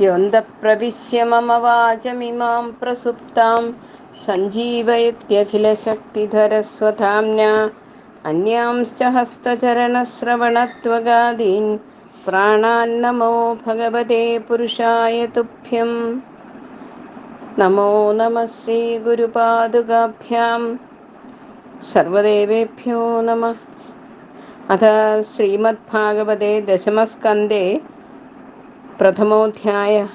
योऽन्तःप्रविश्य मम वाचमिमां प्रसुप्तां सञ्जीवयत्यखिलशक्तिधरस्वधाम्ना अन्यांश्च हस्तचरणश्रवणत्वगादीन् प्राणान्नमो भगवते पुरुषाय तुभ्यं। नमो नमः श्रीगुरुपादुकाभ्यां सर्वदेवेभ्यो नमः। अथ श्रीमद्भागवते दशमस्कन्धे प्रथमोऽध्यायः।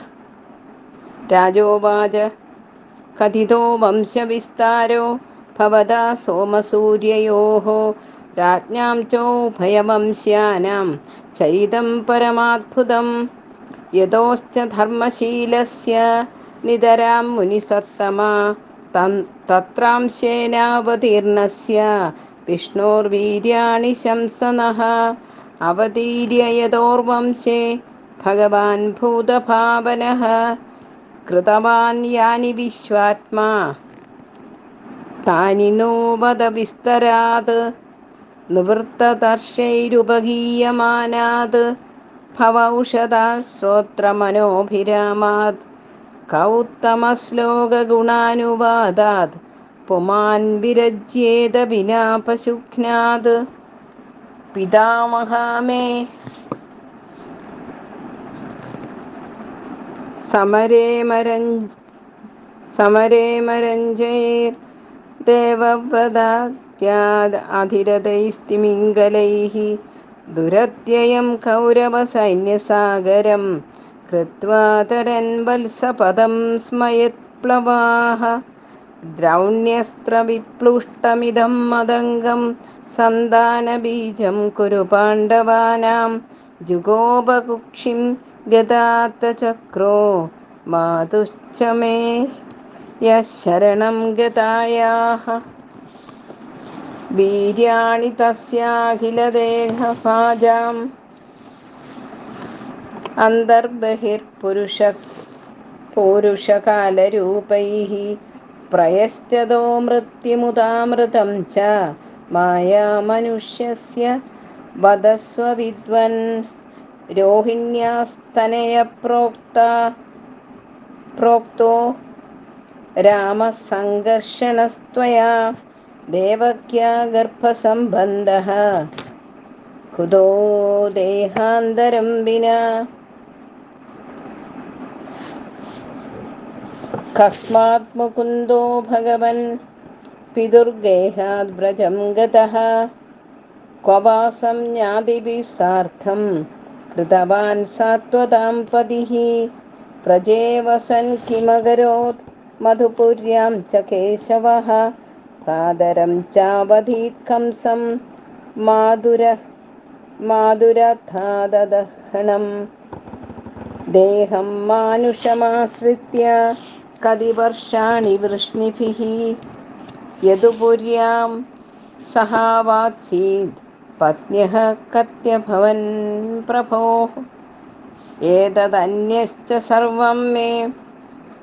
राजोवाच कथितो वंशविस्तारो भवता सोमसूर्ययोः राज्ञां चोभयवंश्यानां चरितं परमाद्भुतं यतोश्च धर्मशीलस्य नितरां मुनिसत्तमा तत्रांशेनावतीर्णस्य विष्णोर्वीर्याणि शंसनः अवतीर्य यतोर्वंशे भगवान् भूतभावनः कृतवान् यानि विश्वात्मा तानि नो वद विस्तरात् निवृत्ततर्षैरुपगीयमानात् भवौषधा श्रोत्रमनोभिरामात् कौत्तमश्लोकगुणानुवादात् पुमान् विरज्येत विना पशुघ्नात्। पितामहा मे समरे मरञ्जैर्देवव्रताद्याद् अधिरथैस्तिमिङ्गलैः दुरत्ययं कौरवसैन्यसागरं कृत्वा तरन् वत्सपदं स्मयत्प्लवाः द्रौण्यस्त्रविप्लुष्टमिदं मदङ्गं सन्तानबीजं कुरु पाण्डवानां जुगोपकुक्षिं गदात्तचक्रो मातुश्च मे यः शरणं गतायाः वीर्याणि तस्याखिलदेहभाजाम् अन्तर्बहिर्पुरुषकालरूपैः प्रयश्चदो मृत्युमुदामृतं च मायामनुष्यस्य वदस्व विद्वन् रोहिण्यास्तनयप्रोक्तो रामः सङ्घर्षणस्त्वया देवक्या गर्भसम्बन्धः कुतो देहान्तरं विना कस्मात् मुकुन्दो भगवन् पितुर्गेहाद् व्रजं गतः क्व वा संज्ञातिभिः सार्धं कृतवान् सात्वतां पतिः प्रजे वसन् किमकरोत् मधुपुर्यां च केशवः प्रातरं चावधीत् कंसं माधुरथाददहनम् देहं मानुषमाश्रित्य कति वर्षाणि वृष्णिभिः यदुपुर्यां सहावात्सीत् पत्न्यः कत्यभवन् प्रभोः एतदन्यश्च सर्वं मे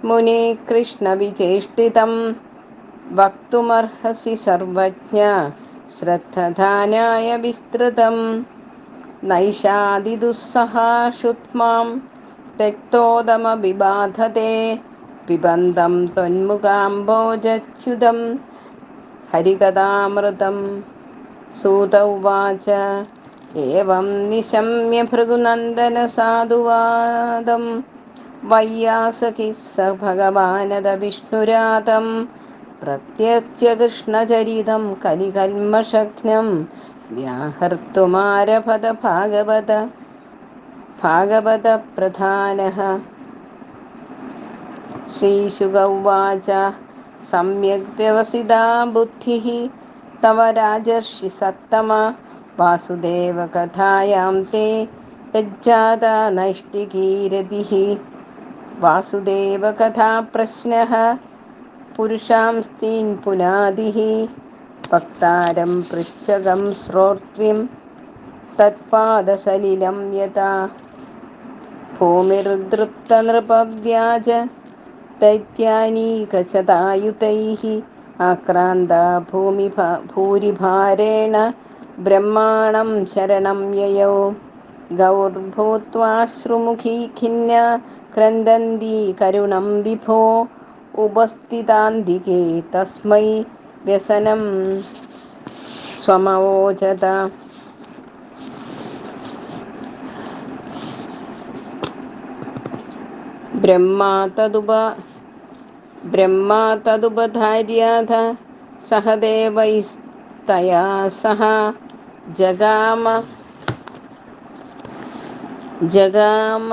मुने कृष्णविचेष्टितं वक्तुमर्हसि सर्वज्ञ श्रद्धधानाय विस्तृतं नैषादिदुस्सहा शुत्मां त्यक्तोदमविबाधते पिबन्तं त्वन्मुखाम्भोजच्युतं हरिकथामृतं। सूत उवाच एवं निशम्य भृगुनन्दनसाधुवादं वैयासकिः स भगवानद विष्णुरातं प्रत्यच्य कृष्णचरितं कलिकल्मषघ्नं व्याहर्तुमारभत भागवतप्रधानः। श्रीशुक उवाच सम्यग् व्यवसिता बुद्धिः तव राजर्षिसत्तम वासुदेवकथायां ते यज्जाता नैष्टिकीरतिः वासुदेवकथाप्रश्नः पुरुषांस्तीन् पुनादिः वक्तारं पृच्छकं श्रोत्रिं तत्पादसलिलं यथा भूमिर्दृप्तनृपव्याज दैत्यानीकशतायुतैः आक्रान्ता भूरिभारेण ब्रह्माणं शरणं ययौ गौर्भूत्वाश्रुमुखी खिन्ना क्रन्दन्ती करुणं विभो उपस्थितान्तिके तस्मै व्यसनं स्वमवोचत। ब्रह्मा तदुपधार्याथ सह देवैस्तया सह जगाम जगाम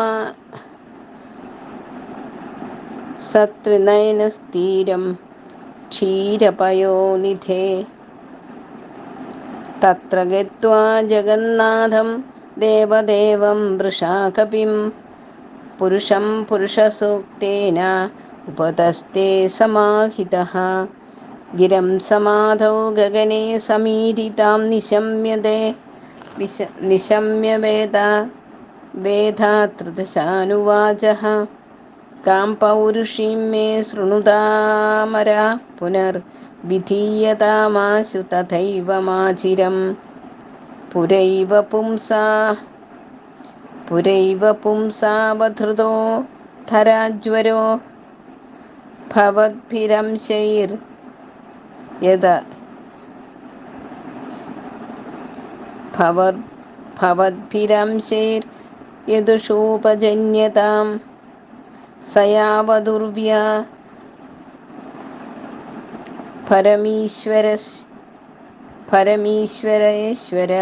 सत्रिनयनस्थिरं क्षीरपयोनिधे। तत्र गत्वा जगन्नाथं देवदेवं वृषाकपिं पुरुषं पुरुषसूक्तेन उपतस्ते समाहितः। गिरं समाधौ गगने समीरितां निशम्य वेदातृतशानुवाचः। कां पौरुषीं मे शृणुतामरा पुनर्विधीयतामाशु तथैव माचिरं पुरैव पुंसावधृतो धराज्वरो भवद्भिरंशैर्यदुषोपजन्यतां स यावदुर्व्या परमीश्वरेश्वर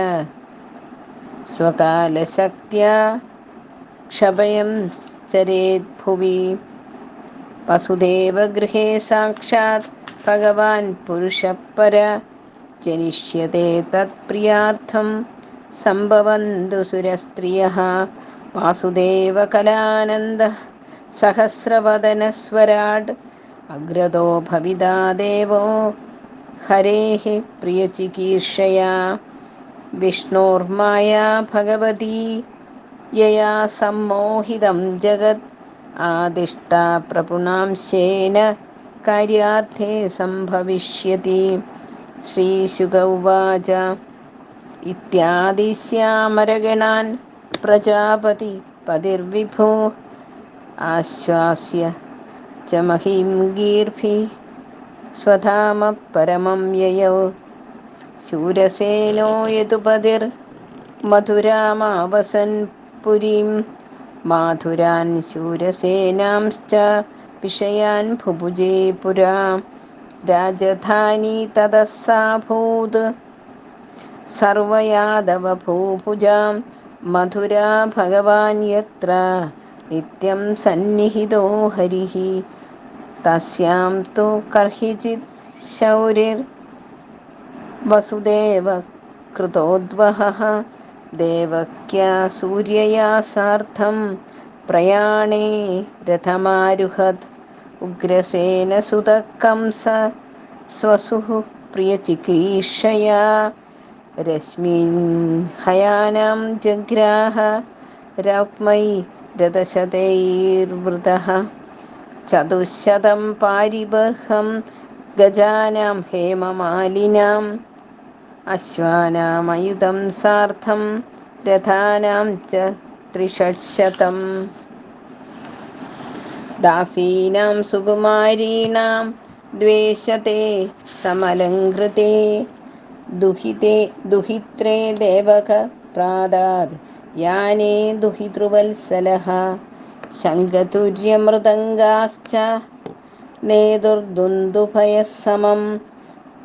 स्वकालशक्त्या क्षभयं चरेद्भुवि। वसुदेवगृहे साक्षात् भगवान् पुरुषः पर जनिष्यते तत्प्रियार्थं सम्भवन्तु सुरस्त्रियः। वासुदेवकलानन्दः सहस्रवदनस्वराट् अग्रतो भविता देवो हरेः प्रियचिकीर्षया। विष्णोर्माया भगवती यया सम्मोहितं जगत् आदिष्टा प्रपुनांशेन कार्यार्थे सम्भविष्यति। श्रीशुक उवाच इत्यादिश्यामरगणान् प्रजापति पतिर्विभो आश्वास्य च महीं गीर्भिः स्वधाम परमं ययौ। शूरसेनो यदुपतिर्मथुरामावसन् पुरीं माथुरान् शूरसेनांश्च विषयान् भुभुजे पुरा। राजधानी ततः साभूत् सर्वयादवभूभुजां मथुरा भगवान् यत्र नित्यं सन्निहितो हरिः। तस्यां तु कर्हिचित् शौरिर्वसुदेवकृतोद्वहः देवक्या सूर्यया सार्धं प्रयाणे रथमारुहत्। उग्रसेनसुतः कंस स्वसुः प्रियचिकीर्षया रश्मिहयानां जग्राह रौक्मै रथशतैर्वृतः। 400 पारिबर्हं गजानां हेममालिनाम् अश्वानामयुतं सार्धं रथानां च 300। दासीनां सुकुमारीणां द्वेषते समलङ्कृते दुहित्रे देवक प्रादाद् याने दुहितृवत्सलः। शङ्खतुर्यमृदङ्गाश्च नेदुर्दुन्दुभयः समं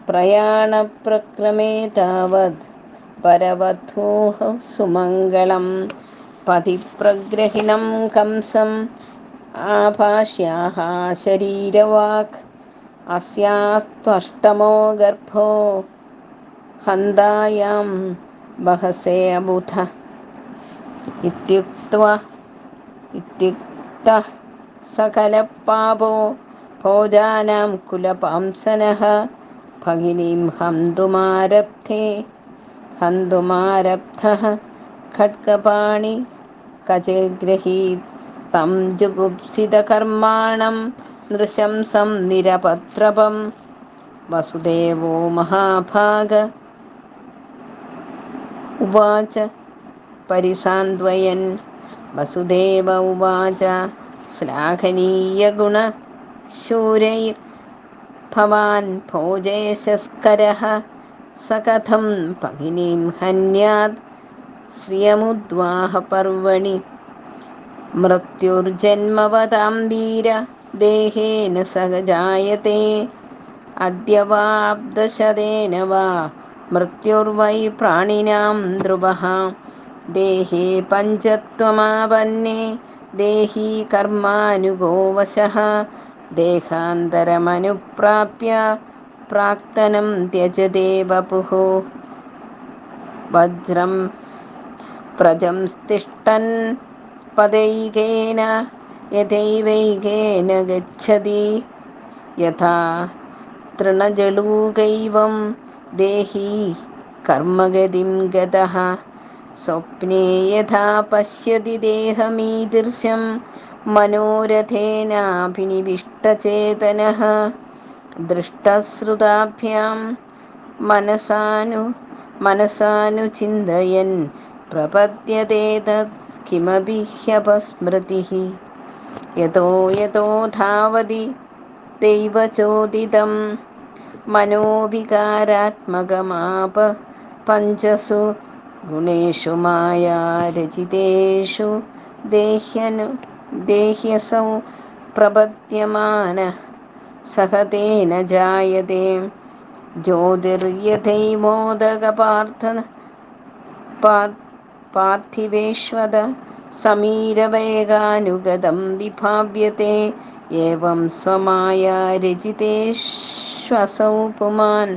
प्रयाणप्रक्रमे तावद् परवधूः सुमङ्गलं। पतिप्रग्रहिणं कंसम् आभाष्याः शरीरवाक् अस्यास्त्वष्टमो गर्भो हन्तायां बहसे अबुध। इत्युक्तः सकलपापो भोजानां कुलपांसनः भगिनीं हन्तुमारब्धः खड्गपाणि कचगृहीत् तं जुगुप्सितकर्माणं नृशंसं निरपत्रपं। वसुदेवो महाभाग उवाच परिसान्त्वयन् वसुदेव उवाच श्लाघनीयगुणशूरैर्भवान् भोजेशस्करः स कथं भगिनीं हन्यात् श्रियमुद्वाहपर्वणि मृत्युर्जन्मवतां वीर देहेन सह जायते अद्य वाब्दशतेन वा मृत्युर्वै प्राणिनां ध्रुवः देहे पञ्चत्वमापन्ने देही कर्मानुगो वशः देहान्तरमनुप्राप्य प्राक्तनं त्यजते वपुः वज्रं प्रजंस्तिष्ठन् पदैकेन यथैवैकेन गच्छति यथा तृणजलूकैवं देही कर्मगतिं गतः स्वप्ने यथा पश्यति देहमीदृशं मनोरथेनाभिनिविष्टचेतनः दृष्टश्रुताभ्यां मनसानुचिन्तयन् प्रपद्यते तत् किमपि ह्यपस्मृतिः यतो यतो धावति दैवचोदितं मनोविकारात्मकमाप पञ्चसु गुणेषु मायारचितेषु देह्यसौ प्रपद्यमानः सह तेन जायते ज्योतिर्यथैमोदकपार्थिवेश्वद समीरवेगानुगतं विभाव्यते एवं स्वमायारचितेष्वसौ पुमान्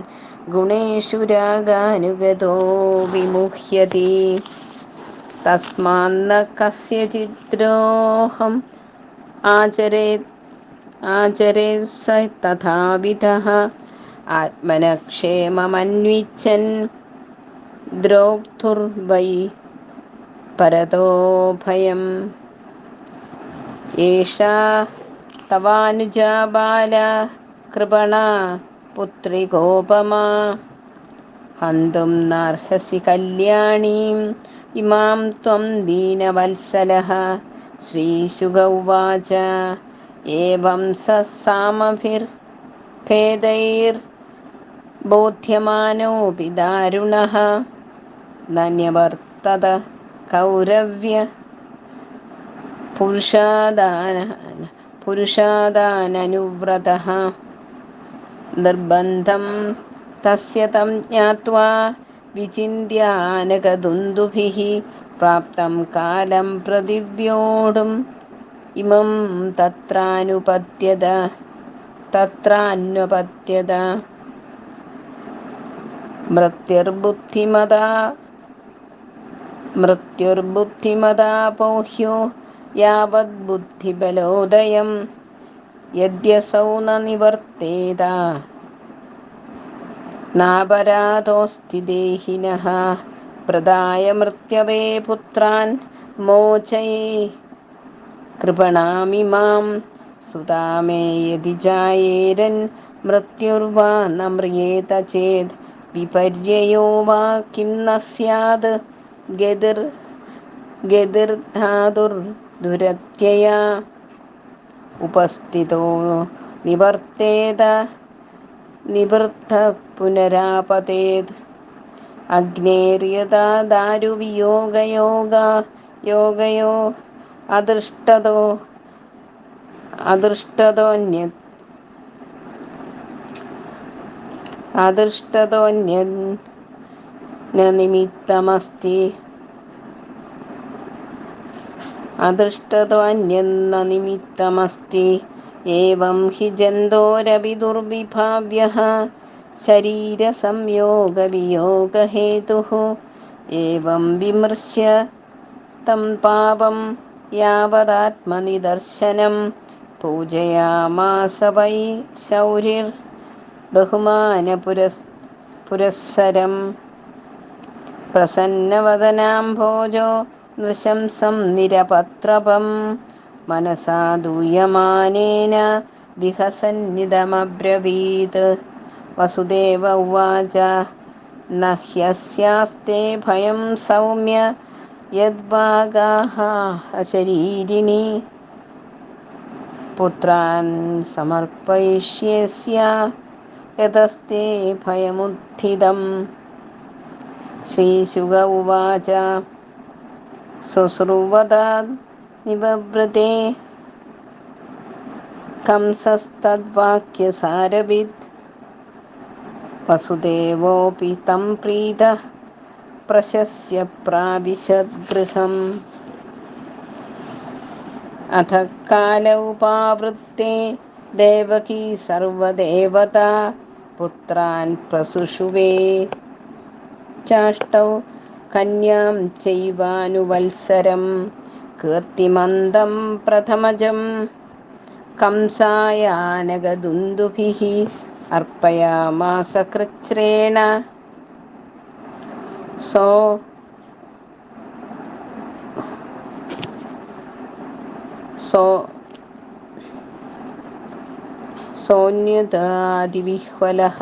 गुणेषु रागानुगतो विमुह्यति तस्मान्न कस्यचिद्रोहम् आचरेत् स तथाविधः आत्मनः क्षेममन्विच्छन् द्रोक्तुर्वै परतो भयम् एषा तवानुजा बाला कृपणा पुत्रिकोपमा हन्तुं नार्हसि कल्याणीम् इमां त्वं दीनवत्सलः श्रीशुक उवाच एवं स सामभिर्भेदैर्बोध्यमानोऽपि दारुणः न न्यवर्तत कौरव्य पुरुषादाननुव्रतः निर्बन्धं तस्य तं ज्ञात्वा विचिन्त्यानकदुन्दुभिः प्राप्तं कालं प्रतिव्योढुम् इमं तत्रान्वपत्यत मृत्युर्बुद्धिमता पौह्यो यावद्बुद्धिबलोदयं यद्यसौ न निवर्तेत नापराधोऽस्ति देहिनः प्रदाय मृत्यवे पुत्रान् मोचये कृपणामिमां सुतामे यदि जायेरन् मृत्युर्वा न म्रियेत चेत् विपर्ययो वा किं न स्यात् गतिर्धातुर्दुरत्यया उपस्थितो निवर्तेत निवृत्तः पुनरापतेत् अग्नेर्यथा दारुवियोगयो अदृष्टतोऽन्यन्न निमित्तमस्ति एवं हि जन्तोरपि दुर्विभाव्यः शरीरसंयोगवियोगहेतुः एवं विमृश्य तं पापं यावदात्मनिदर्शनं पूजयामास वै शौरिर्बहुमानपुरःसरम् प्रसन्नवदनाम्भोजो नृशंसं निरपत्रपं मनसा दूयमानेन विहसन्निदमब्रवीत् वसुदेव उवाच न ह्यस्यास्ते भयं सौम्य യദ്ഭാഗാഃ അശരീരിണി പുത്രാൻ സമർപ്പയിഷ്യസ്യ യതസ്തേ ഭയമുത്ഥിതം. ശ്രീശുക ഉവാച ശുശ്രുവതാദ് നിവവൃത്തെ കംസസ്തദ്വാക്യസാരവിദ് വസുദേവോപി തം പ്രീതഃ പ്രശസ്യ പ്രാവിശദ്ഗൃഹം. അഥ കാല ഉപാവൃത്തെ ദേവകീ സർവദേവതാ പുത്രാൻ പ്രസുഷുവേ ചാഷ്ടൗ കന്യാം ചൈവാനുവത്സരം കീർത്തിമന്തം പ്രഥമജം കംസായാനകദുന്ദുഭിः അർപ്പയാമാസ കൃച്ഛ്രേണ. സോ സോ സോന്യതാദിവിഹ്വലഃ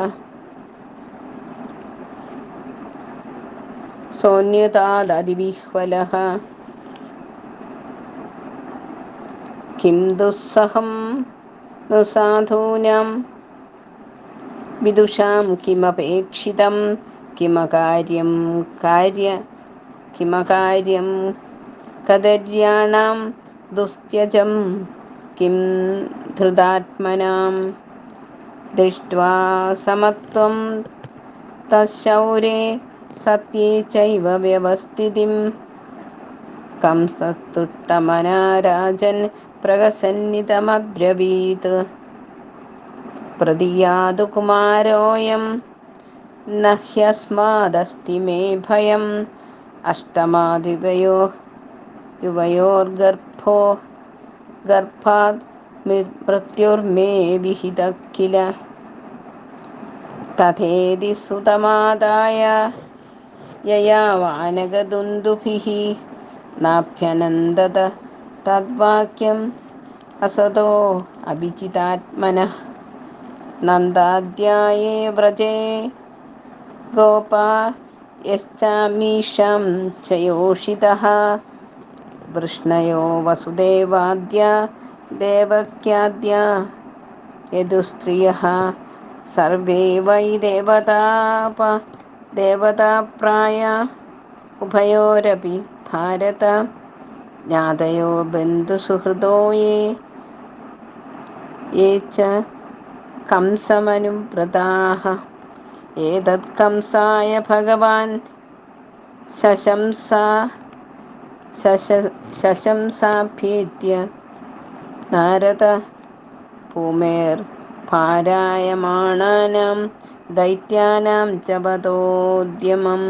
സോന്യതാദതിവിഹ്വലഃ കിം ദുസ്സഹം नु സാധൂനാം വിദുഷാം കിമപേക്ഷിതം കിമകാര്യം കദര്യാണാം ദുസ്ത്യജം കിം ധൃതാത്മനാം. ദൃഷ്ട്വാ സമത്വം തശൗരേ സത്യേ ചൈവ വ്യവസ്ഥിതിം കംസസ്തുഷ്ടമനാ രാജൻ പ്രഹസന്നിതമബ്രവീത്. പ്രതിയാതു കുമാരോയം ന ഹ്യസ്മാദസ്തി മേ ഭയം അഷ്ടമാദ്യുവയോർഗർഭാത് മൃത്യുർമേ വിഹിതഃ കില. തഥേതി സുതമാദായ യയാവാനകദുന്ദുഭിः നാഭ്യനന്ദത തദ്വാക്യം അസതോ അഭിജിതാത്മനഃ. നന്ദാദ്യായേ വ്രജേ ഗോപാ യശ്ചാമീശം ച യോഷിതഃ വൃഷ്ണയോ വസുദേവാദ്യാ ദേവക്യാദ്യാ യദുസ്ത്രിയഃ സർവേ വൈ ദേവതാപ്രായ ഉഭയോരപി ഭാരത ജ്ഞാതയോ ബന്ധുസുഹൃദോ യേ ച കംസമനുവ്രതാഃ. ഏതത് കംസായ ഭഗവാൻ ശശംസാഭ്യേത്യ നാരദ ഭൂമേർ പാരായമാണാനാം ദൈത്യാനാം ച വധോദ്യമം.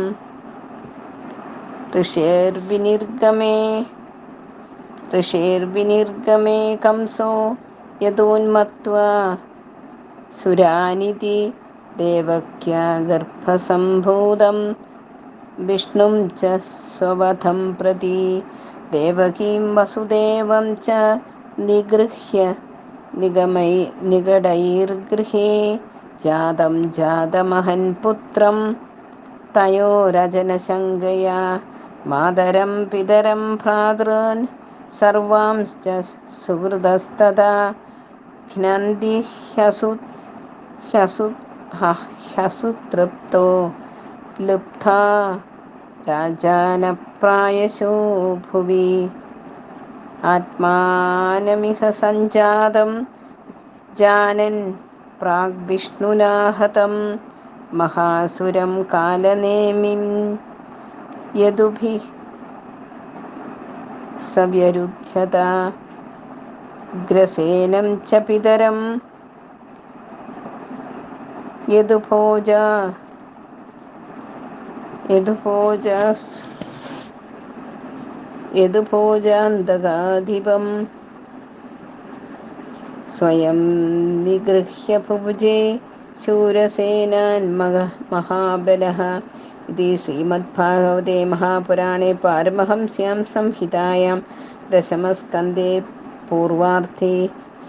ഋഷേർവിനിർഗമേ കംസോ യദോന്മത്വാ സുരാനിതി ദേവക്യാ ഗർഭസംഭൂതം വിഷ്ണും ച സ്വവധം പ്രതി ദേവകീം വസുദേവം ച നിഗൃഹ്യ നിഗഡൈർഗൃഹേ ജാതമഹൻ പുത്രം തയോരജനശങ്കയാ മാതരം പിതരം ഭ്രാതॄൻ സർവാംശ്ച സുഹൃദസ്തഥാ ഘ്നന്തി ഹ്യസുതൃപ്തോ ലുബ്ധാ രാജാനപ്രായശോ ഭുവി. ആത്മാനമിഹ സഞ്ജാതം ജാനൻ പ്രാഗ്വിഷ്ണുനാ ഹതം മഹാസുരം കാലനേമിം യദുഭിഃ സവ്യരുധ്യത ഗ്രസേനം ച പിതരം യദുഭോജാന്തകാധിപം സ്വയം നിഗൃഹ്യ ഭുജേ ശൂരസേനാൻ മഹാബലഃ. ഇതി ശ്രീമദ്ഭാഗവതേ മഹാപുരാണേ പാരമഹംസ്യാം സംഹിതായാം ദശമസ്കന്ധേ പൂർവാർദ്ധേ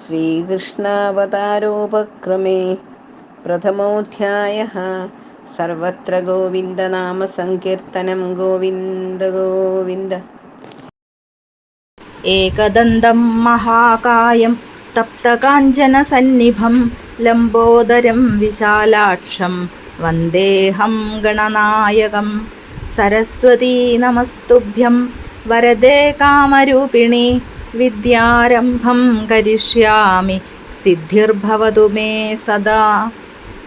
ശ്രീകൃഷ്ണാവതാരോപക്രമേ പ്രഥമോऽധ്യായഃ. സർവത്ര ഗോവിന്ദനാമ സങ്കീർത്തനം. ഗോവിന്ദ ഗോവിന്ദ. ഏകദന്തം മഹാകായം തപ്തകാഞ്ചനസന്നിഭം ലംബോദരം വിശാലാക്ഷം വന്ദേഹം ഗണനായകം. സരസ്വതീ നമസ്തുഭ്യം വരദേ കാമരൂപിണി വിദ്യാരംഭം കരിഷ്യാമി സിദ്ധിർഭവതു മേ സദാ.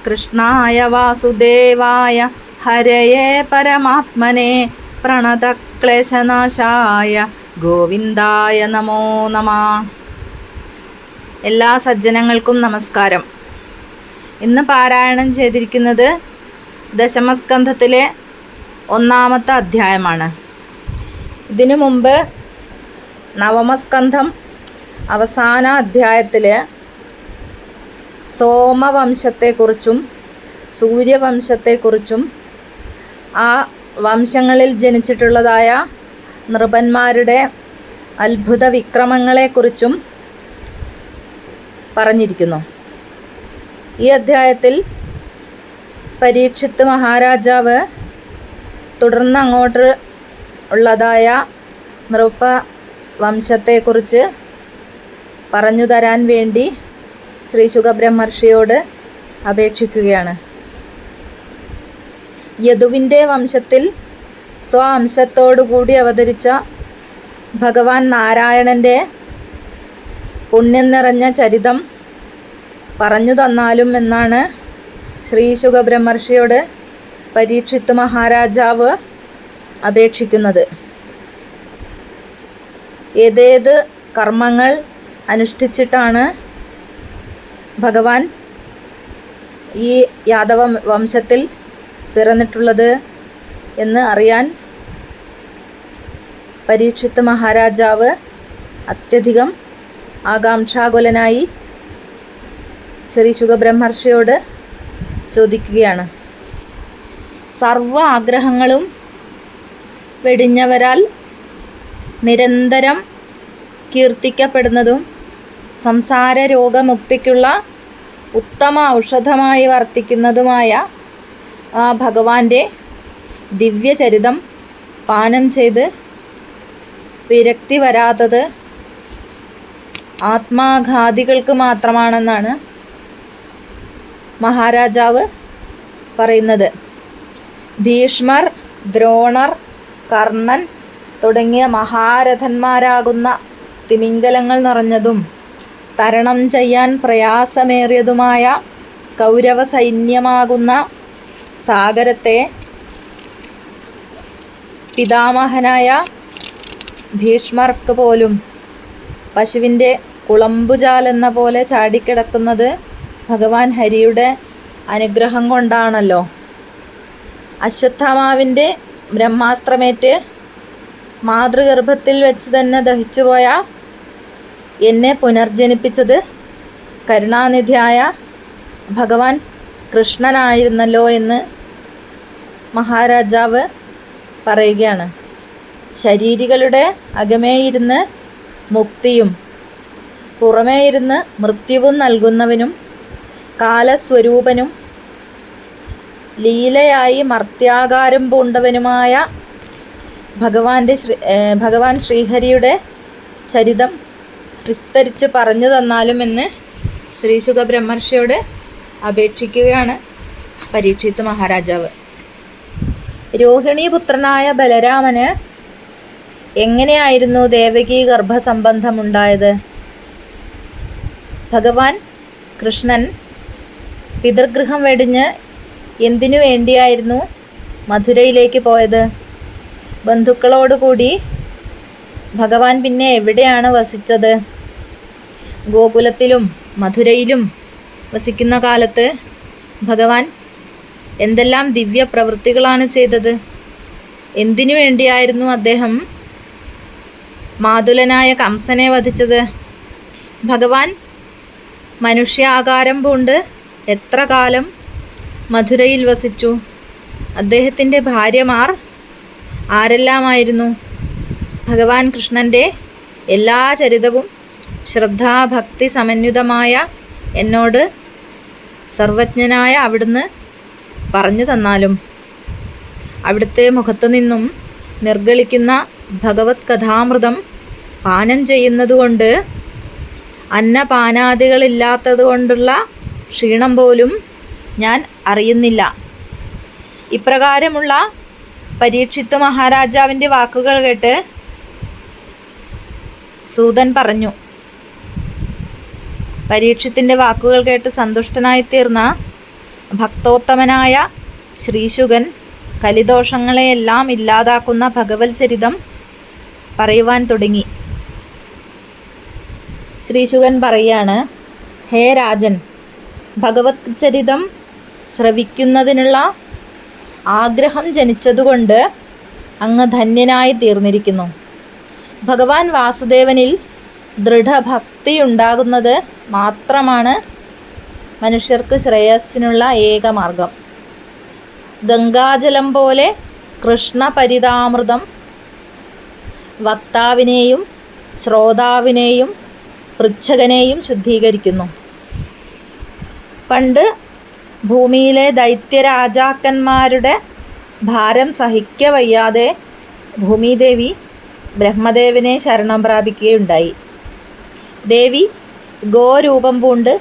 കൃഷ്ണായ വാസുദേവായ ഹരയേ പരമാത്മനെ പ്രണതക്ലേശനാശായ ഗോവിന്ദായ നമോ നമഃ. എല്ലാ സജ്ജനങ്ങൾക്കും നമസ്കാരം. ഇന്ന് പാരായണം ചെയ്തിരിക്കുന്നത് ദശമസ്കന്ധത്തിലെ 1-ാമത്തെ അധ്യായമാണ്. ഇതിനു മുമ്പ് നവമസ്കന്ധം അവസാന അധ്യായത്തിൽ സോമവംശത്തെക്കുറിച്ചും സൂര്യവംശത്തെക്കുറിച്ചും ആ വംശങ്ങളിൽ ജനിച്ചിട്ടുള്ളതായ നൃപന്മാരുടെ അത്ഭുത വിക്രമങ്ങളെക്കുറിച്ചും പറഞ്ഞിരിക്കുന്നു. ഈ അധ്യായത്തിൽ പരീക്ഷിത്ത് മഹാരാജാവ് തുടർന്ന് അങ്ങോട്ട് ഉള്ളതായ നൃപ വംശത്തെക്കുറിച്ച് പറഞ്ഞു തരാൻ വേണ്ടി ശ്രീ ശുകബ്രഹ്മർഷിയോട് അപേക്ഷിക്കുകയാണ്. യദുവിൻ്റെ വംശത്തിൽ സ്വംശത്തോടുകൂടി അവതരിച്ച ഭഗവാൻ നാരായണൻ്റെ പുണ്യം നിറഞ്ഞ ചരിതം പറഞ്ഞു തന്നാലും എന്നാണ് ശ്രീ ശുകബ്രഹ്മർഷിയോട് പരീക്ഷിത്ത് മഹാരാജാവ് അപേക്ഷിക്കുന്നത്. ഏതേത് കർമ്മങ്ങൾ അനുഷ്ഠിച്ചിട്ടാണ് ഭഗവാൻ ഈ യാദവ വംശത്തിൽ പിറന്നിട്ടുള്ളത് എന്ന് അറിയാൻ പരീക്ഷിത്ത് മഹാരാജാവ് അത്യധികം ആകാംക്ഷാകുലനായി ശ്രീ ശുകബ്രഹ്മർഷിയോട് ചോദിക്കുകയാണ്. സർവ ആഗ്രഹങ്ങളും വെടിഞ്ഞവരാൽ നിരന്തരം കീർത്തിക്കപ്പെടുന്നതും സംസാര രോഗമുക്തിക്കുള്ള ഉത്തമ ഔഷധമായി വർത്തിക്കുന്നതുമായ ആ ഭഗവാന്റെ ദിവ്യചരിതം പാനം ചെയ്ത് വിരക്തി വരാത്തത് ആത്മാഘാതികൾക്ക് മാത്രമാണെന്നാണ് മഹാരാജാവ് പറയുന്നത്. ഭീഷ്മർ, ദ്രോണർ, കർണൻ തുടങ്ങിയ മഹാരഥന്മാരാകുന്ന തിമിംഗലങ്ങൾ നിറഞ്ഞതും തരണം ചെയ്യാൻ പ്രയാസമേറിയതുമായ കൗരവ സൈന്യമാകുന്ന സാഗരത്തെ പിതാമഹനായ ഭീഷ്മർക്ക് പോലും പശുവിൻ്റെ കുളമ്പുചാലെന്ന പോലെ ചാടിക്കിടക്കുന്നത് ഭഗവാൻ ഹരിയുടെ അനുഗ്രഹം കൊണ്ടാണല്ലോ. അശ്വത്ഥാമാവിൻ്റെ ബ്രഹ്മാസ്ത്രമേറ്റ് മാതൃഗർഭത്തിൽ വെച്ച് തന്നെ ദഹിച്ചുപോയ എന്നെ പുനർജനിപ്പിച്ചത് കരുണാനിധിയായ ഭഗവാൻ കൃഷ്ണനായിരുന്നല്ലോ എന്ന് മഹാരാജാവ് പറയുകയാണ്. ശരീരികളുടെ അകമേയിരുന്ന് മുക്തിയും പുറമേയിരുന്ന് മൃത്യുവും നൽകുന്നവനും കാലസ്വരൂപനും ലീലയായി മർത്യാകാരം പൂണ്ടവനുമായ ഭഗവാൻ ശ്രീഹരിയുടെ ചരിതം വിസ്തരിച്ച് പറഞ്ഞു തന്നാലും എന്ന് ശ്രീ ശുകബ്രഹ്മർഷിയോട് അപേക്ഷിക്കുകയാണ് പരീക്ഷിത്ത് മഹാരാജാവ്. രോഹിണീപുത്രനായ ബലരാമന് എങ്ങനെയായിരുന്നു ദേവകീ ഗർഭസംബന്ധമുണ്ടായത്? ഭഗവാൻ കൃഷ്ണൻ പിതൃഗൃഹം വെടിഞ്ഞ് എന്തിനു വേണ്ടിയായിരുന്നു മധുരയിലേക്ക് പോയത്? ബന്ധുക്കളോടുകൂടി ഭഗവാൻ പിന്നെ എവിടെയാണ് വസിച്ചത്? ഗോകുലത്തിലും മധുരയിലും വസിക്കുന്ന കാലത്ത് ഭഗവാൻ എന്തെല്ലാം ദിവ്യ പ്രവൃത്തികളാണ് ചെയ്തത്? എന്തിനു വേണ്ടിയായിരുന്നു അദ്ദേഹം മാതുലനായ കംസനെ വധിച്ചത്? ഭഗവാൻ മനുഷ്യാകാരം പൂണ്ട് എത്ര കാലം മധുരയിൽ വസിച്ചു? അദ്ദേഹത്തിൻ്റെ ഭാര്യമാർ ആരെല്ലാമായിരുന്നു? ഭഗവാൻ കൃഷ്ണൻ്റെ എല്ലാ ചരിതവും ശ്രദ്ധാഭക്തി സമന്വിതമായ എന്നോട് സർവജ്ഞനായ അവിടുന്ന് പറഞ്ഞു തന്നാലും അവിടുത്തെ മുഖത്തു നിന്നും നിർഗളിക്കുന്ന ഭഗവത് കഥാമൃതം പാനം ചെയ്യുന്നതുകൊണ്ട് അന്നപാനാദികളില്ലാത്തത് കൊണ്ടുള്ള ക്ഷീണം പോലും ഞാൻ അറിയുന്നില്ല. ഇപ്രകാരമുള്ള പരീക്ഷിത്ത് മഹാരാജാവിൻ്റെ വാക്കുകൾ കേട്ട് സൂതൻ പറഞ്ഞു. പരീക്ഷിത്തിൻ്റെ വാക്കുകൾ കേട്ട് സന്തുഷ്ടനായിത്തീർന്ന ഭക്തോത്തമനായ ശ്രീശുകൻ കലിദോഷങ്ങളെയെല്ലാം ഇല്ലാതാക്കുന്ന ഭഗവത് ചരിതം പറയുവാൻ തുടങ്ങി. ശ്രീശുകൻ പറയാണ്, ഹേ രാജൻ, ഭഗവത് ചരിതം ശ്രവിക്കുന്നതിനുള്ള ആഗ്രഹം ജനിച്ചതുകൊണ്ട് അങ്ങ് ധന്യനായി തീർന്നിരിക്കുന്നു. ഭഗവാൻ വാസുദേവനിൽ ദൃഢഭക്തി ഉണ്ടാകുന്നത് മാത്രമാണ് മനുഷ്യർക്ക് ശ്രേയസ്സിനുള്ള ഏക മാർഗം. ഗംഗാജലം പോലെ കൃഷ്ണപരിതാമൃതം വക്താവിനെയും ശ്രോതാവിനെയും പൃച്ഛകനെയും ശുദ്ധീകരിക്കുന്നു. പണ്ട് ഭൂമിയിലെ ദൈത്യരാജാക്കന്മാരുടെ ഭാരം സഹിക്കവയ്യാതെ ഭൂമിദേവി ബ്രഹ്മദേവനെ ശരണം പ്രാപിക്കുകയുണ്ടായി. ദേവി ഗോരൂപം പൂണ്ട്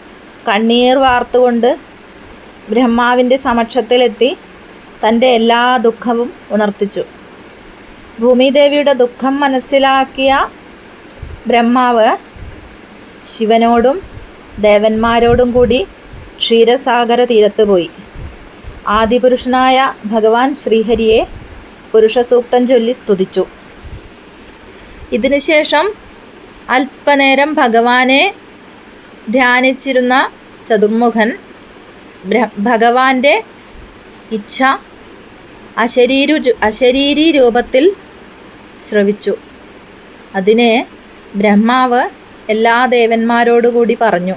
കണ്ണീർ വാർത്തുകൊണ്ട് ബ്രഹ്മാവിൻ്റെ സമക്ഷത്തിലെത്തി തൻ്റെ എല്ലാ ദുഃഖവും ഉണർത്തിച്ചു. ഭൂമിദേവിയുടെ ദുഃഖം മനസ്സിലാക്കിയ ബ്രഹ്മാവ് ശിവനോടും ദേവന്മാരോടും കൂടി ക്ഷീരസാഗര തീരത്ത് പോയി. ആദിപുരുഷനായ ഭഗവാൻ ശ്രീഹരിയെ പുരുഷസൂക്തം ചൊല്ലി സ്തുതിച്ചു. ഇതിനുശേഷം അല്പനേരം ഭഗവാനെ ധ്യാനിച്ചിരുന്ന ചതുർമുഖൻ ഭഗവാന്റെ ഇച്ഛ അശരീരി രൂപത്തിൽ ശ്രവിച്ചു. അതിനെ ബ്രഹ്മാവ് എല്ലാ ദേവന്മാരോടുകൂടി പറഞ്ഞു,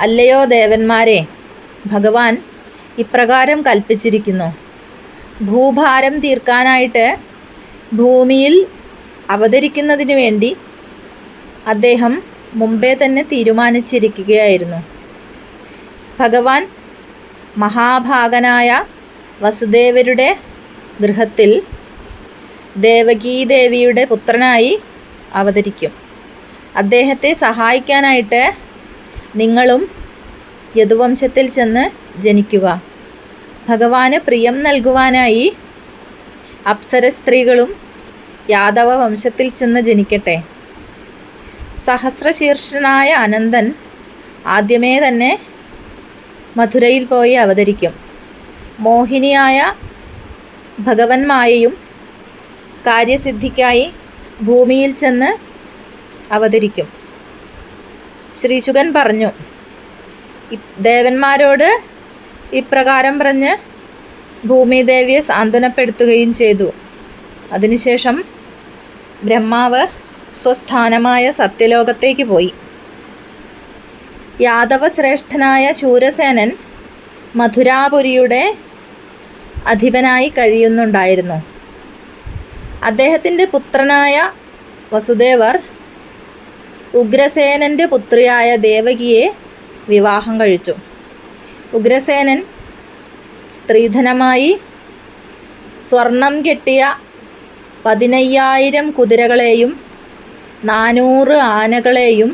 അല്ലയോ ദേവന്മാരെ, ഭഗവാൻ ഇപ്രകാരം കൽപ്പിച്ചിരിക്കുന്നു. ഭൂഭാരം തീർക്കാനായിട്ട് ഭൂമിയിൽ അവതരിക്കുന്നതിനു വേണ്ടി അദ്ദേഹം മുമ്പേ തന്നെ തീരുമാനിച്ചിരിക്കുകയായിരുന്നു. ഭഗവാൻ മഹാഭാഗനായ വസുദേവരുടെ ഗൃഹത്തിൽ ദേവകീദേവിയുടെ പുത്രനായി അവതരിക്കും. അദ്ദേഹത്തെ സഹായിക്കാനായിട്ട് നിങ്ങളും യദുവംശത്തിൽ ചെന്ന് ജനിക്കുക. ഭഗവാന് പ്രിയം നൽകുവാനായി അപ്സര സ്ത്രീകളും യാദവ വംശത്തിൽ ചെന്ന് ജനിക്കട്ടെ. സഹസ്രശീർഷനായ അനന്തൻ ആദ്യമേ തന്നെ മഥുരയിൽ പോയി അവതരിക്കും. മോഹിനിയായ ഭഗവൻ മായയും കാര്യസിദ്ധിക്കായി ഭൂമിയിൽ ചെന്ന് അവതരിക്കും. ശ്രീശുകൻ പറഞ്ഞു. ദേവന്മാരോട് ഇപ്രകാരം പറഞ്ഞ് ഭൂമിദേവിയെ സാന്ത്വനപ്പെടുത്തുകയും ചെയ്തു. അതിനുശേഷം ബ്രഹ്മാവ് സ്വസ്ഥാനമായ സത്യലോകത്തേക്ക് പോയി. യാദവശ്രേഷ്ഠനായ ശൂരസേനൻ മഥുരാപുരിയുടെ അധിപനായി കഴിയുന്നുണ്ടായിരുന്നു. അദ്ദേഹത്തിൻ്റെ പുത്രനായ വസുദേവർ ഉഗ്രസേനൻ്റെ പുത്രിയായ ദേവകിയെ വിവാഹം കഴിച്ചു. ഉഗ്രസേനൻ സ്ത്രീധനമായി സ്വർണം കെട്ടിയ 15,000 കുതിരകളെയും 400 ആനകളെയും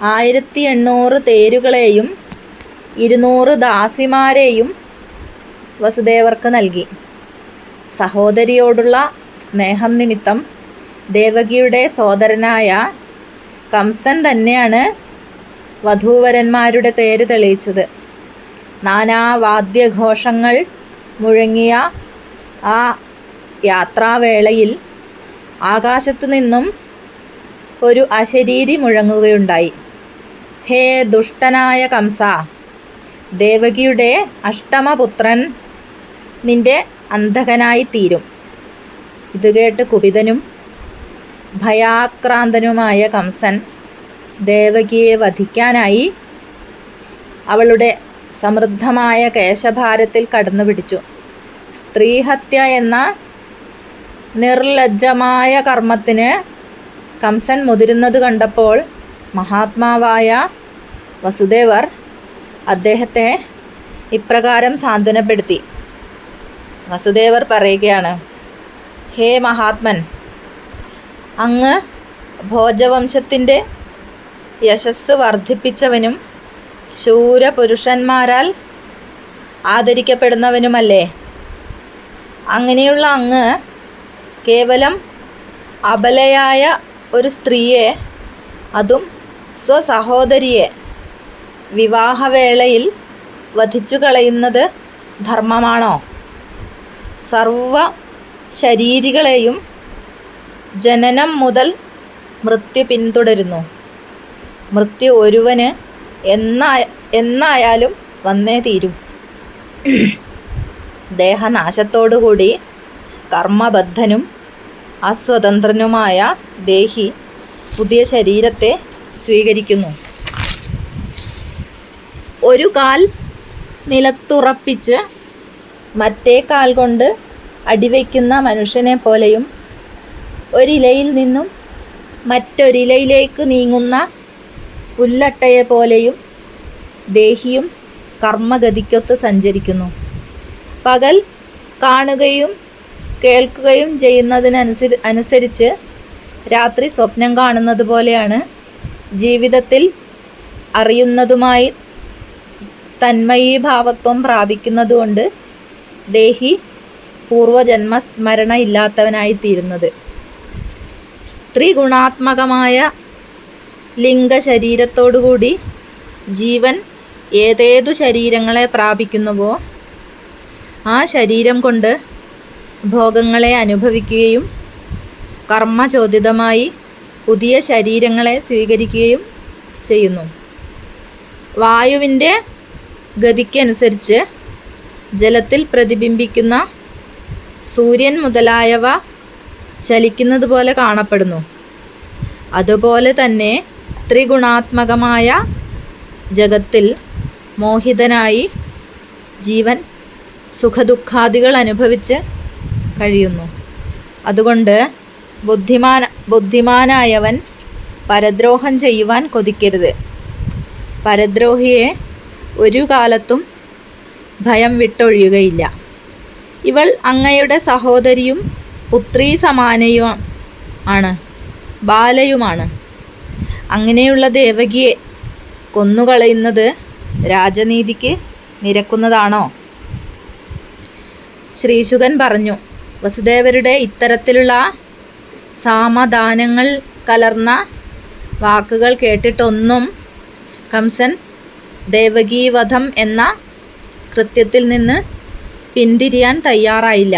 1800 തേരുകളെയും 200 ദാസിമാരെയും വസുദേവർക്ക് നൽകി. സഹോദരിയോടുള്ള സ്നേഹം നിമിത്തം ദേവകിയുടെ സോദരനായ കംസൻ തന്നെയാണ് വധൂവരന്മാരുടെ തേര് തെളിയിച്ചത്. നാനാവാദ്യഘോഷങ്ങൾ മുഴങ്ങിയ ആ യാത്രാവേളയിൽ ആകാശത്തു നിന്നും ഒരു അശരീരി മുഴങ്ങുകയുണ്ടായി. ഹേ ദുഷ്ടനായ കംസ, ദേവകിയുടെ അഷ്ടമപുത്രൻ നിന്റെ അന്ധകനായി തീരും. ഇത് കേട്ട് കുപിതനും ഭയാക്രാന്തനുമായ കംസൻ ദേവകിയെ വധിക്കാനായി അവളുടെ സമൃദ്ധമായ കേശഭാരത്തിൽ കടന്നു പിടിച്ചു. സ്ത്രീഹത്യ എന്ന നിർലജ്ജമായ കർമ്മത്തിന് കംസൻ മുതിരുന്നത് കണ്ടപ്പോൾ മഹാത്മാവായ വസുദേവർ അദ്ദേഹത്തെ ഇപ്രകാരം സാന്ത്വനപ്പെടുത്തി. വസുദേവർ പറയുകയാണ്, ഹേ മഹാത്മൻ, അങ്ങ് ഭോജവംശത്തിൻ്റെ യശസ് വർദ്ധിപ്പിച്ചവനും ശൂരപുരുഷന്മാരാൽ ആദരിക്കപ്പെടുന്നവനുമല്ലേ. അങ്ങനെയുള്ള അങ്ങ് കേവലം അബലയായ ഒരു സ്ത്രീയെ, അതും സ്വസഹോദരിയെ, വിവാഹവേളയിൽ വധിച്ചു കളയുന്നത് ധർമ്മമാണോ? സർവ ശരീരികളെയും ജനനം മുതൽ മൃത്യു പിന്തുടരുന്നു. മൃത്യു ഒരുവന് എന്നായാലും വന്നേ തീരൂ. ദേഹനാശത്തോടുകൂടി കർമ്മബദ്ധനും അസ്വതന്ത്രനുമായ ദേഹി പുതിയ ശരീരത്തെ സ്വീകരിക്കുന്നു. ഒരു കാൽ നിലത്തുറപ്പിച്ച് മറ്റേ കാൽ കൊണ്ട് അടിവയ്ക്കുന്ന മനുഷ്യനെ പോലെയും ഒരിലയിൽ നിന്നും മറ്റൊരിലയിലേക്ക് നീങ്ങുന്ന പുല്ലട്ടയെ പോലെയും ദേഹിയും കർമ്മഗതിക്കൊത്ത് സഞ്ചരിക്കുന്നു. പകൽ കാണുകയും കേൾക്കുകയും ചെയ്യുന്നതിനനുസരിച്ച് രാത്രി സ്വപ്നം കാണുന്നത് പോലെയാണ് ജീവിതത്തിൽ അറിയുന്നതുമായി തന്മയീഭാവത്വം പ്രാപിക്കുന്നതുകൊണ്ട് ദേഹി പൂർവജന്മസ്മരണ ഇല്ലാത്തവനായിത്തീരുന്നത്. ത്രിഗുണാത്മകമായ ലിംഗശരീരത്തോടുകൂടി ജീവൻ ഏതേതു ശരീരങ്ങളെ പ്രാപിക്കുന്നുവോ ആ ശരീരം കൊണ്ട് ഭോഗങ്ങളെ അനുഭവിക്കുകയും കർമ്മചോദിതമായി പുതിയ ശരീരങ്ങളെ സ്വീകരിക്കുകയും ചെയ്യുന്നു. വായുവിൻ്റെ ഗതിക്കനുസരിച്ച് ജലത്തിൽ പ്രതിബിംബിക്കുന്ന സൂര്യൻ മുതലായവ ചലിക്കുന്നത് പോലെ കാണപ്പെടുന്നു. അതുപോലെ തന്നെ ത്രിഗുണാത്മകമായ ജഗത്തിൽ മോഹിതനായി ജീവൻ സുഖദുഃഖാദികൾ അനുഭവിച്ച് കഴിയുന്നു. അതുകൊണ്ട് ബുദ്ധിമാനായവൻ പരദ്രോഹം ചെയ്യുവാൻ കൊതിക്കരുത്. പരദ്രോഹിയെ ഒരു കാലത്തും ഭയം വിട്ടൊഴിയുകയില്ല. ഇവൾ അങ്ങയുടെ സഹോദരിയും പുത്രീ സമാനയും ആണ്, ബാലയുമാണ്. അങ്ങനെയുള്ള ദേവകിയെ കൊന്നുകളയുന്നത് രാജനീതിക്ക് നിരക്കുന്നതാണോ? ശ്രീശുകൻ പറഞ്ഞു, വസുദേവരുടെ ഇത്തരത്തിലുള്ള സാമദാനങ്ങൾ കലർന്ന വാക്കുകൾ കേട്ടിട്ടൊന്നും കംസൻ ദേവകീവധം എന്ന കൃത്യത്തിൽ നിന്ന് പിന്തിരിയാൻ തയ്യാറായില്ല.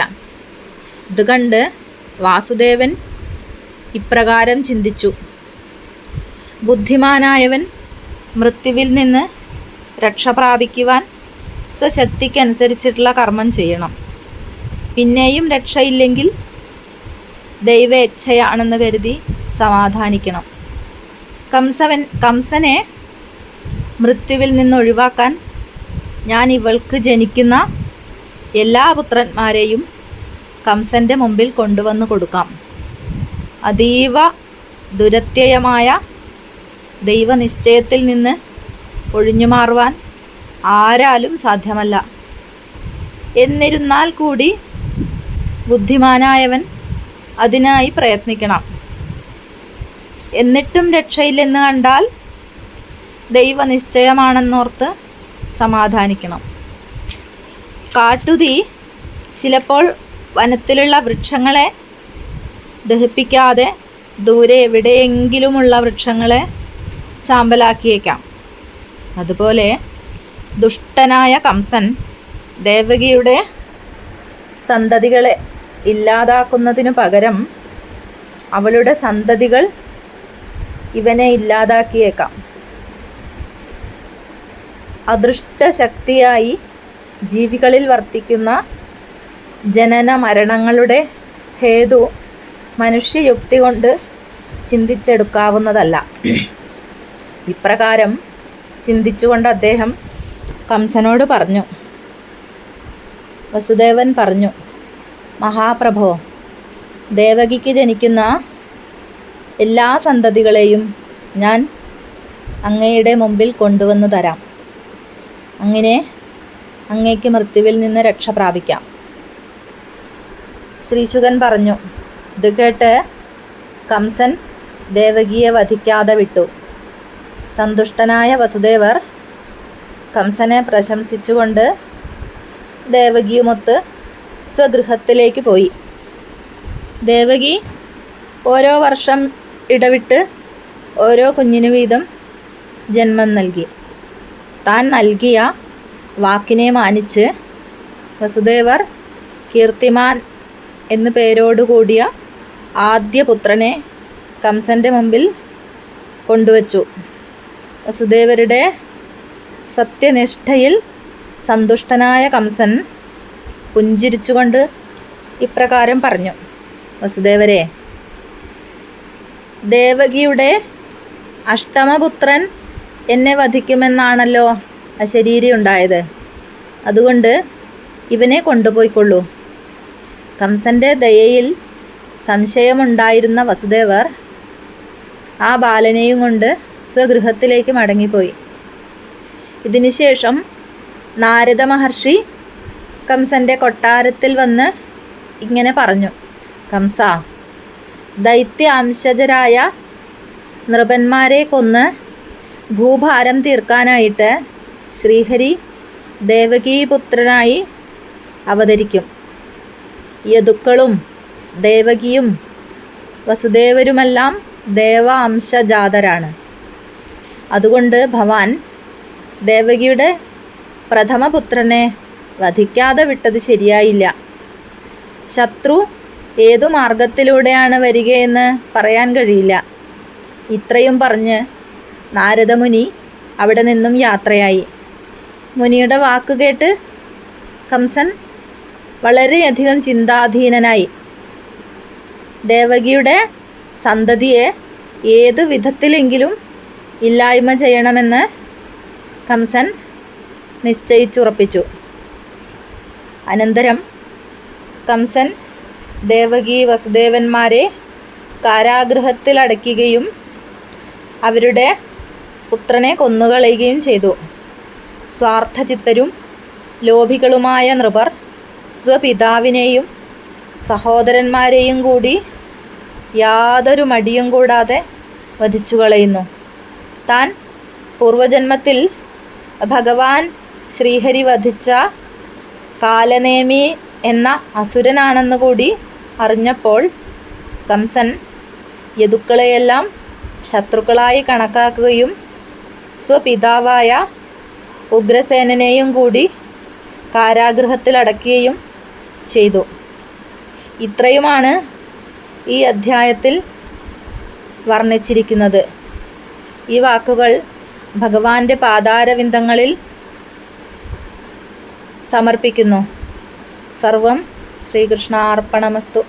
ഇത് കണ്ട് വാസുദേവൻ ഇപ്രകാരം ചിന്തിച്ചു, ബുദ്ധിമാനായവൻ മൃത്യുവിൽ നിന്ന് രക്ഷ പ്രാപിക്കുവാൻ സ്വശക്തിക്കനുസരിച്ചിട്ടുള്ള കർമ്മം ചെയ്യണം. പിന്നെയും രക്ഷയില്ലെങ്കിൽ ദൈവേച്ഛയാണെന്ന് കരുതി സമാധാനിക്കണം. കംസനെ മൃത്യുവിൽ നിന്ന് ഒഴിവാക്കാൻ ഞാൻ ഇവൾക്ക് ജനിക്കുന്ന എല്ലാ പുത്രന്മാരെയും കംസൻ്റെ മുമ്പിൽ കൊണ്ടുവന്ന് കൊടുക്കാം. അതീവ ദുരത്യയമായ ദൈവനിശ്ചയത്തിൽ നിന്ന് ഒഴിഞ്ഞു മാറുവാൻ ആരാലും സാധ്യമല്ല. എന്നിരുന്നാൽ കൂടി ബുദ്ധിമാനായവൻ അതിനായി പ്രയത്നിക്കണം. എന്നിട്ടും രക്ഷയില്ലെന്ന് കണ്ടാൽ ദൈവനിശ്ചയമാണെന്നോർത്ത് സമാധാനിക്കണം. കാട്ടുതീ ചിലപ്പോൾ വനത്തിലുള്ള വൃക്ഷങ്ങളെ ദഹിപ്പിക്കാതെ ദൂരെ എവിടെയെങ്കിലുമുള്ള വൃക്ഷങ്ങളെ ചാമ്പലാക്കിയേക്കാം. അതുപോലെ ദുഷ്ടനായ കംസൻ ദേവകിയുടെ സന്തതികളെ ഇല്ലാതാക്കുന്നതിനു പകരം അവളുടെ സന്തതികൾ ഇവനെ ഇല്ലാതാക്കിയേക്കാം. അദൃഷ്ടശക്തിയായി ജീവികളിൽ വർത്തിക്കുന്ന ജനന മരണങ്ങളുടെ ഹേതു മനുഷ്യയുക്തി കൊണ്ട് ചിന്തിച്ചെടുക്കാവുന്നതല്ല. ഇപ്രകാരം ചിന്തിച്ചുകൊണ്ട് അദ്ദേഹം കംസനോട് പറഞ്ഞു. വസുദേവൻ പറഞ്ഞു, മഹാപ്രഭോ, ദേവകിക്ക് ജനിക്കുന്ന എല്ലാ സന്തതികളെയും ഞാൻ അങ്ങയുടെ മുമ്പിൽ കൊണ്ടുവന്നു തരാം. അങ്ങനെ അങ്ങേക്ക് മൃത്യുവിൽ നിന്ന് രക്ഷ പ്രാപിക്കാം. ശ്രീശുകൻ പറഞ്ഞു. ഇത് കേട്ട് കംസൻ ദേവകിയെ വധിക്കാതെ വിട്ടു. സന്തുഷ്ടനായ വസുദേവർ കംസനെ പ്രശംസിച്ചുകൊണ്ട് ദേവകിയുമൊത്ത് സ്വഗൃഹത്തിലേക്ക് പോയി. ദേവകി ഓരോ വർഷം ഇടവിട്ട് ഓരോ കുഞ്ഞിനു വീതം ജന്മം നൽകി. താൻ നൽകിയ വാക്കിനെ മാനിച്ച് വസുദേവർ കീർത്തിമാൻ എന്നു പേരോടുകൂടിയ ആദ്യ പുത്രനെ കംസൻ്റെ മുമ്പിൽ കൊണ്ടുവച്ചു. വസുദേവരുടെ സത്യനിഷ്ഠയിൽ സന്തുഷ്ടനായ കംസൻ പുഞ്ചിരിച്ചുകൊണ്ട് ഇപ്രകാരം പറഞ്ഞു. വസുദേവരെ, ദേവകിയുടെ അഷ്ടമപുത്രൻ എന്നെ വധിക്കുമെന്നാണല്ലോ അശരീരി ഉണ്ടായത്. അതുകൊണ്ട് ഇവനെ കൊണ്ടുപോയിക്കൊള്ളൂ. കംസൻ്റെ ദയയിൽ സംശയമുണ്ടായിരുന്ന വസുദേവർ ആ ബാലനെയും കൊണ്ട് സ്വഗൃഹത്തിലേക്ക് മടങ്ങിപ്പോയി. ഇതിനുശേഷം നാരദ മഹർഷി കംസൻ്റെ കൊട്ടാരത്തിൽ വന്ന് ഇങ്ങനെ പറഞ്ഞു. കംസ, ദൈത്യാംശജരായ നൃപന്മാരെ കൊന്ന് ഭൂഭാരം തീർക്കാനായിട്ട് ശ്രീഹരി ദേവകീപുത്രനായി അവതരിക്കും. യദുക്കളും ദേവകിയും വസുദേവരുമെല്ലാം ദേവാംശജാതരാണ്. അതുകൊണ്ട് ഭവാൻ ദേവകിയുടെ പ്രഥമപുത്രനെ വധിക്കാതെ വിട്ടത് ശരിയായില്ല. ശത്രു ഏതു മാർഗത്തിലൂടെയാണ് വരികയെന്ന് പറയാൻ കഴിയില്ല. ഇത്രയും പറഞ്ഞ് നാരദമുനി അവിടെ നിന്നും യാത്രയായി. മുനിയുടെ വാക്കുകേട്ട് കംസൻ വളരെയധികം ചിന്താധീനനായി. ദേവകിയുടെ സന്തതിയെ ഏതു വിധത്തിലെങ്കിലും ഇല്ലായ്മ ചെയ്യണമെന്ന് കംസൻ നിശ്ചയിച്ചുറപ്പിച്ചു. അനന്തരം കംസൻ ദേവകി വസുദേവന്മാരെ കാരാഗൃഹത്തിലടയ്ക്കുകയും അവരുടെ പുത്രനെ കൊന്നുകളയുകയും ചെയ്തു. സ്വാർത്ഥചിത്തരും ലോഭികളുമായ നൃപർ സ്വപിതാവിനെയും സഹോദരന്മാരെയും കൂടി യാതൊരു മടിയും കൂടാതെ വധിച്ചു കളയുന്നു. താൻ പൂർവജന്മത്തിൽ ഭഗവാൻ ശ്രീഹരി വധിച്ച കാലനേമി എന്ന അസുരനാണെന്ന് കൂടി അറിഞ്ഞപ്പോൾ കംസൻ യദുക്കളെയെല്ലാം ശത്രുക്കളായി കണക്കാക്കുകയും സ്വപിതാവായ ഉഗ്രസേനനെയും കൂടി കാരാഗൃഹത്തിലടക്കുകയും ചെയ്തു. ഇത്രയുമാണ് ഈ അധ്യായത്തിൽ വർണ്ണിച്ചിരിക്കുന്നത്. ഈ വാക്കുകൾ ഭഗവാന്റെ പാദാരവിന്ദങ്ങളിൽ സമർപ്പിക്കുന്നു. സർവം ശ്രീകൃഷ്ണാർപ്പണമസ്തു.